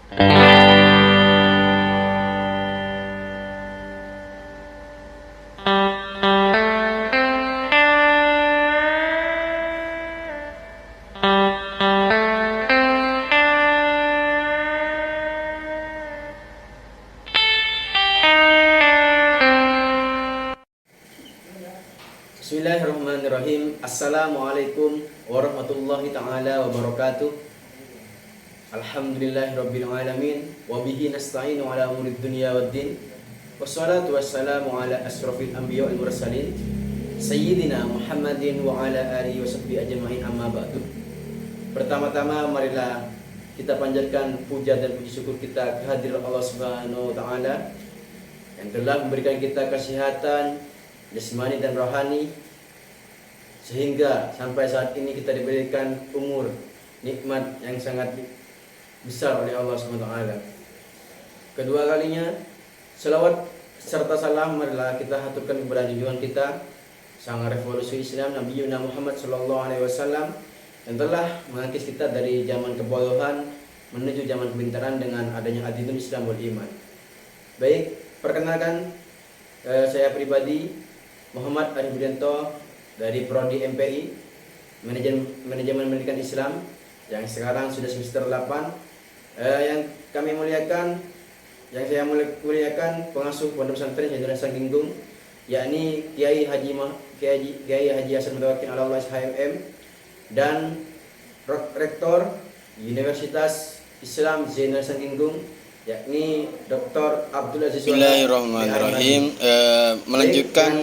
Bismillahirrahmanirrahim. Assalamualaikum warahmatullahi ta'ala wabarakatuh. Alhamdulillahirabbil alamin wa bihi nasta'inu ala umurid dunya waddin. Wassalatu wassalamu ala asrofil anbiya wal mursalin sayyidina Muhammadin wa ala alihi washabbihi ajmain, amma ba'du. Pertama-tama marilah kita panjatkan puja dan puji syukur kita kehadirat Allah Subhanahu wa taala yang telah memberikan kita kesehatan jasmani dan rohani, sehingga sampai saat ini kita diberikan umur nikmat yang sangat besar oleh Allah SWT. Kedua kalinya, selawat serta salam marilah kita haturkan kepada junjungan kita, sang revolusi Islam Nabi Muhammad SAW, yang telah mengangkis kita dari zaman kebodohan menuju zaman kebintaran dengan adanya adilul Islam wal iman. Baik, perkenalkan saya pribadi Muhammad Arif Budianto dari Prodi MPI Manajemen Pendidikan Islam yang sekarang sudah semester 8. Yang kami muliakan, yang saya muliakan pengasuh Pondok Pesantren Yayasan Ginggung, yakni Kiai Haji Hasan Mutawakkil Allah HMM, dan Rektor Universitas Islam Yayasan Ginggung, yakni Dr. Abdul Aziz. Bismillahirrahmanirrahim. Melanjutkan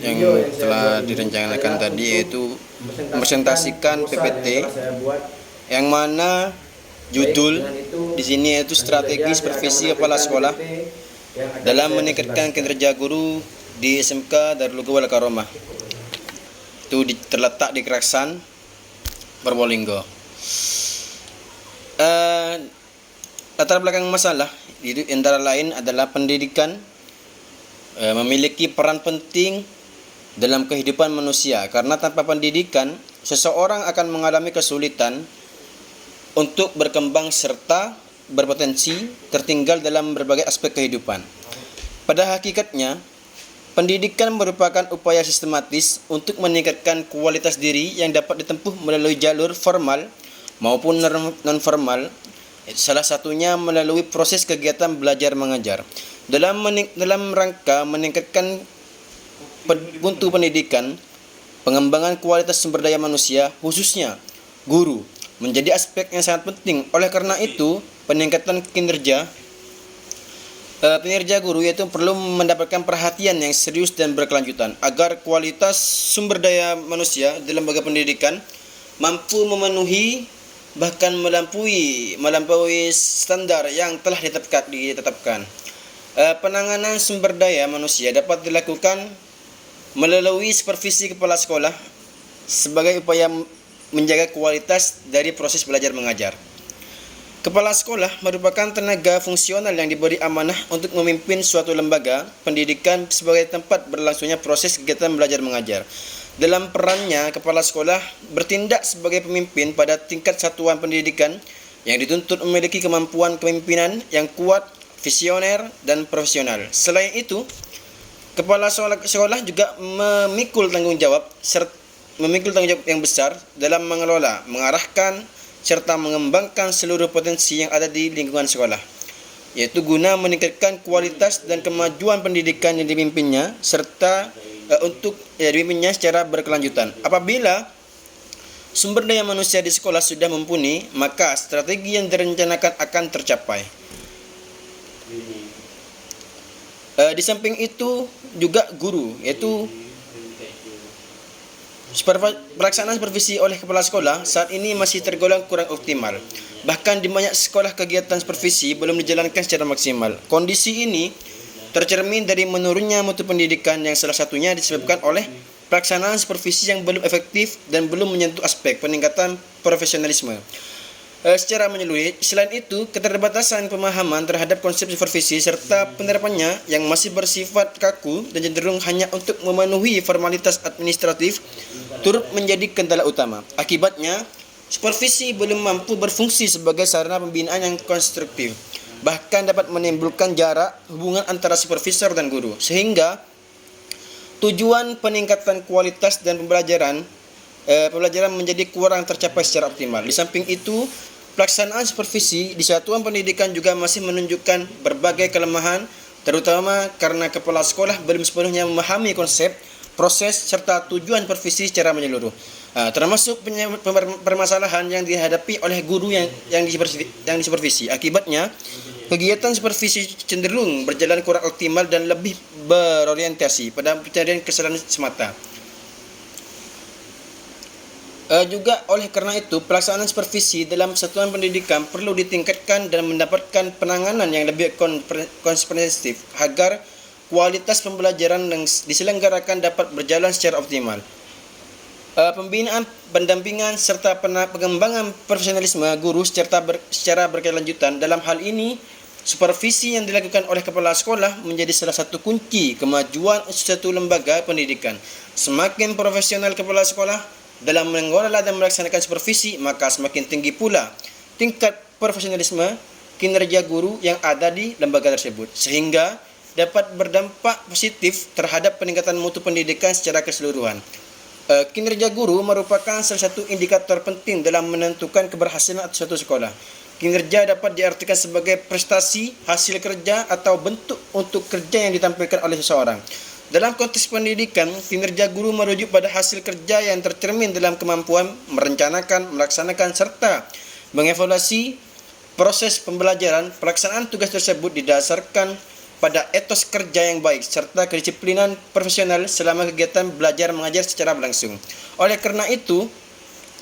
yang telah direncanakan tadi, yaitu mempresentasikan PPT yang mana judul di sini yaitu strategi supervisi kepala sekolah dalam meningkatkan kinerja guru di SMK Darul Quwwal Karomah. Itu terletak di Keraksan, Probolinggo. Latar belakang masalah itu antara lain adalah pendidikan memiliki peran penting dalam kehidupan manusia, karena tanpa pendidikan seseorang akan mengalami kesulitan untuk berkembang serta berpotensi tertinggal dalam berbagai aspek kehidupan. Pada hakikatnya, pendidikan merupakan upaya sistematis untuk meningkatkan kualitas diri yang dapat ditempuh melalui jalur formal maupun non-formal. Salah satunya melalui proses kegiatan belajar mengajar. Dalam rangka meningkatkan mutu pendidikan, pengembangan kualitas sumber daya manusia, khususnya guru, menjadi aspek yang sangat penting. Oleh karena itu, peningkatan kinerja guru yaitu perlu mendapatkan perhatian yang serius dan berkelanjutan agar kualitas sumber daya manusia dalam lembaga pendidikan mampu memenuhi bahkan melampaui standar yang telah ditetapkan. Penanganan sumber daya manusia dapat dilakukan melalui supervisi kepala sekolah sebagai upaya menjaga kualitas dari proses belajar mengajar. Kepala sekolah merupakan tenaga fungsional yang diberi amanah untuk memimpin suatu lembaga pendidikan sebagai tempat berlangsungnya proses kegiatan belajar mengajar. Dalam perannya, kepala sekolah bertindak sebagai pemimpin pada tingkat satuan pendidikan yang dituntut memiliki kemampuan kepemimpinan yang kuat, visioner, dan profesional. Selain itu, kepala sekolah juga memikul tanggung jawab yang besar dalam mengelola, mengarahkan, serta mengembangkan seluruh potensi yang ada di lingkungan sekolah, yaitu guna meningkatkan kualitas dan kemajuan pendidikan yang dipimpinnya serta untuk dipimpinnya secara berkelanjutan. Apabila sumber daya manusia di sekolah sudah mumpuni, maka strategi yang direncanakan akan tercapai. Di samping itu juga guru, yaitu pelaksanaan supervisi oleh kepala sekolah saat ini masih tergolong kurang optimal. Bahkan di banyak sekolah kegiatan supervisi belum dijalankan secara maksimal. Kondisi ini tercermin dari menurunnya mutu pendidikan yang salah satunya disebabkan oleh pelaksanaan supervisi yang belum efektif dan belum menyentuh aspek peningkatan profesionalisme secara menyeluruh. Selain itu, keterbatasan pemahaman terhadap konsep supervisi serta penerapannya yang masih bersifat kaku dan cenderung hanya untuk memenuhi formalitas administratif turut menjadi kendala utama. Akibatnya, Supervisi belum mampu berfungsi sebagai sarana pembinaan yang konstruktif, bahkan dapat menimbulkan jarak hubungan antara supervisor dan guru, sehingga tujuan peningkatan kualitas dan pembelajaran menjadi kurang tercapai secara optimal. Di samping itu, pelaksanaan supervisi di satuan pendidikan juga masih menunjukkan berbagai kelemahan, terutama karena kepala sekolah belum sepenuhnya memahami konsep, proses, serta tujuan supervisi secara menyeluruh. Termasuk permasalahan yang dihadapi oleh guru yang disupervisi. Akibatnya, kegiatan supervisi cenderung berjalan kurang optimal dan lebih berorientasi pada pencarian kesalahan semata. Juga oleh karena itu, pelaksanaan supervisi dalam satuan pendidikan perlu ditingkatkan dan mendapatkan penanganan yang lebih komprehensif agar kualitas pembelajaran yang diselenggarakan dapat berjalan secara optimal. Pembinaan, pendampingan, serta pengembangan profesionalisme guru secara berkelanjutan. Dalam hal ini, supervisi yang dilakukan oleh kepala sekolah menjadi salah satu kunci kemajuan suatu lembaga pendidikan. Semakin profesional kepala sekolah dalam mengelola dan melaksanakan supervisi, maka semakin tinggi pula tingkat profesionalisme kinerja guru yang ada di lembaga tersebut, sehingga dapat berdampak positif terhadap peningkatan mutu pendidikan secara keseluruhan. Kinerja guru merupakan salah satu indikator penting dalam menentukan keberhasilan suatu sekolah. Kinerja dapat diartikan sebagai prestasi, hasil kerja, atau bentuk untuk kerja yang ditampilkan oleh seseorang. Dalam konteks pendidikan, kinerja guru merujuk pada hasil kerja yang tercermin dalam kemampuan merencanakan, melaksanakan, serta mengevaluasi proses pembelajaran. Pelaksanaan tugas tersebut didasarkan pada etos kerja yang baik serta kedisiplinan profesional selama kegiatan belajar mengajar secara berlangsung. Oleh karena itu,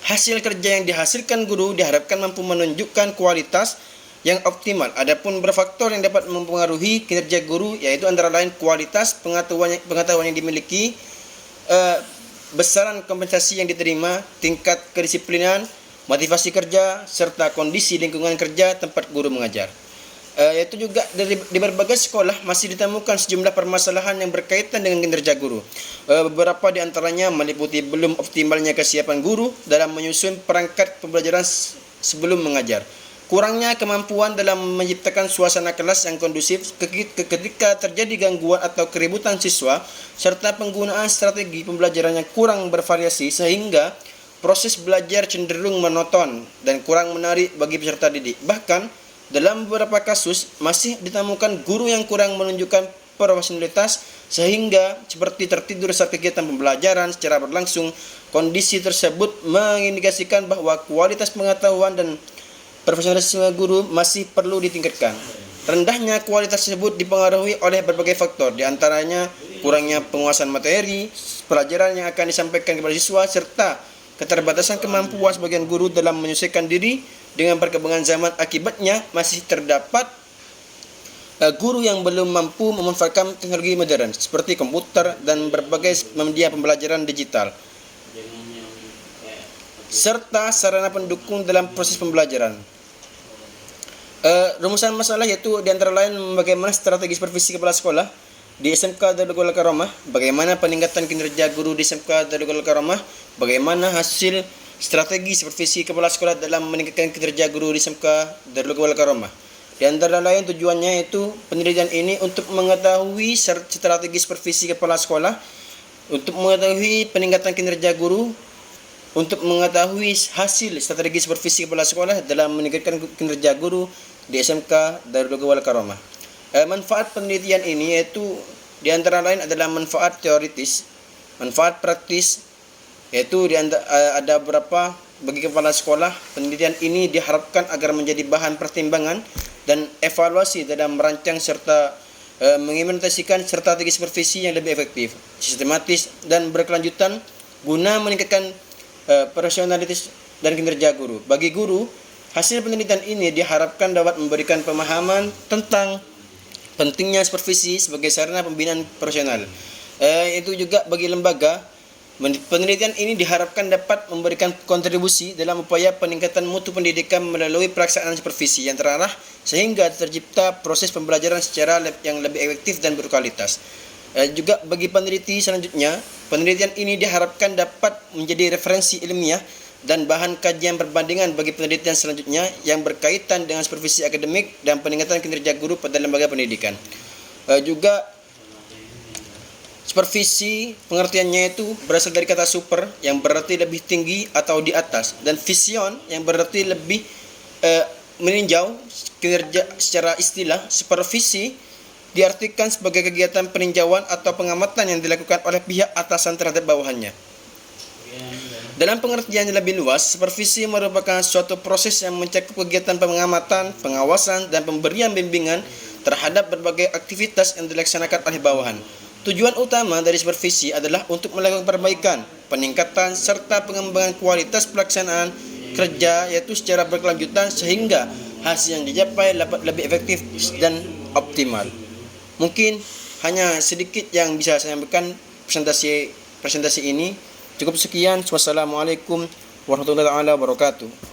hasil kerja yang dihasilkan guru diharapkan mampu menunjukkan kualitas yang optimal. Adapun berfaktor yang dapat mempengaruhi kinerja guru, yaitu antara lain kualitas pengetahuan yang dimiliki, besaran kompensasi yang diterima, tingkat kedisiplinan, motivasi kerja, serta kondisi lingkungan kerja tempat guru mengajar. Yaitu juga di berbagai sekolah masih ditemukan sejumlah permasalahan yang berkaitan dengan kinerja guru. Beberapa di antaranya meliputi belum optimalnya kesiapan guru dalam menyusun perangkat pembelajaran sebelum mengajar, kurangnya kemampuan dalam menciptakan suasana kelas yang kondusif ketika terjadi gangguan atau keributan siswa, serta penggunaan strategi pembelajaran yang kurang bervariasi sehingga proses belajar cenderung monoton dan kurang menarik bagi peserta didik. Bahkan, dalam beberapa kasus masih ditemukan guru yang kurang menunjukkan profesionalitas sehingga seperti tertidur saat kegiatan pembelajaran secara berlangsung. Kondisi tersebut mengindikasikan bahwa kualitas pengetahuan dan profesionalisme guru masih perlu ditingkatkan. Rendahnya kualitas tersebut dipengaruhi oleh berbagai faktor, di antaranya kurangnya penguasaan materi pelajaran yang akan disampaikan kepada siswa, serta keterbatasan kemampuan sebagian guru dalam menyesuaikan diri dengan perkembangan zaman. Akibatnya masih terdapat guru yang belum mampu memanfaatkan teknologi modern seperti komputer dan berbagai media pembelajaran digital, serta sarana pendukung dalam proses pembelajaran. Rumusan masalah yaitu di antara lain bagaimana strategi supervisi kepala sekolah di SMK Darul Ghaul Al-Karamah, bagaimana peningkatan kinerja guru di SMK Darul Ghaul Al-Karamah, bagaimana hasil strategi supervisi kepala sekolah dalam meningkatkan kinerja guru di SMK Darul Ghaul Al-Karamah. Di antara lain tujuannya yaitu penelitian ini untuk mengetahui strategi supervisi kepala sekolah, untuk mengetahui peningkatan kinerja guru, untuk mengetahui hasil strategi supervisi kepala sekolah dalam meningkatkan kinerja guru di SMK Darul Ghaul Al-Karamah. Manfaat penelitian ini yaitu di antara lain adalah manfaat teoritis, manfaat praktis, yaitu ada beberapa bagi kepala sekolah. Penelitian ini diharapkan agar menjadi bahan pertimbangan dan evaluasi dalam merancang serta mengimplementasikan strategi supervisi yang lebih efektif, sistematis, dan berkelanjutan guna meningkatkan profesionalitas dan kinerja guru. Bagi guru, hasil penelitian ini diharapkan dapat memberikan pemahaman tentang pentingnya supervisi sebagai sarana pembinaan profesional. Itu juga bagi lembaga, penelitian ini diharapkan dapat memberikan kontribusi dalam upaya peningkatan mutu pendidikan melalui pelaksanaan supervisi yang terarah sehingga tercipta proses pembelajaran secara yang lebih efektif dan berkualitas. Juga bagi peneliti selanjutnya, penelitian ini diharapkan dapat menjadi referensi ilmiah dan bahan kajian perbandingan bagi penelitian selanjutnya yang berkaitan dengan supervisi akademik dan peningkatan kinerja guru pada lembaga pendidikan. Juga supervisi pengertiannya itu berasal dari kata super yang berarti lebih tinggi atau di atas, dan vision yang berarti lebih meninjau kinerja. Secara istilah, supervisi diartikan sebagai kegiatan peninjauan atau pengamatan yang dilakukan oleh pihak atasan terhadap bawahannya. Dalam pengertian yang lebih luas, supervisi merupakan suatu proses yang mencakup kegiatan pengamatan, pengawasan, dan pemberian bimbingan terhadap berbagai aktivitas yang dilaksanakan oleh bawahan. Tujuan utama dari supervisi adalah untuk melakukan perbaikan, peningkatan, serta pengembangan kualitas pelaksanaan kerja, yaitu secara berkelanjutan sehingga hasil yang dicapai dapat lebih efektif dan optimal. Mungkin hanya sedikit yang bisa saya sampaikan presentasi ini. Cukup sekian. Wassalamualaikum warahmatullahi wabarakatuh.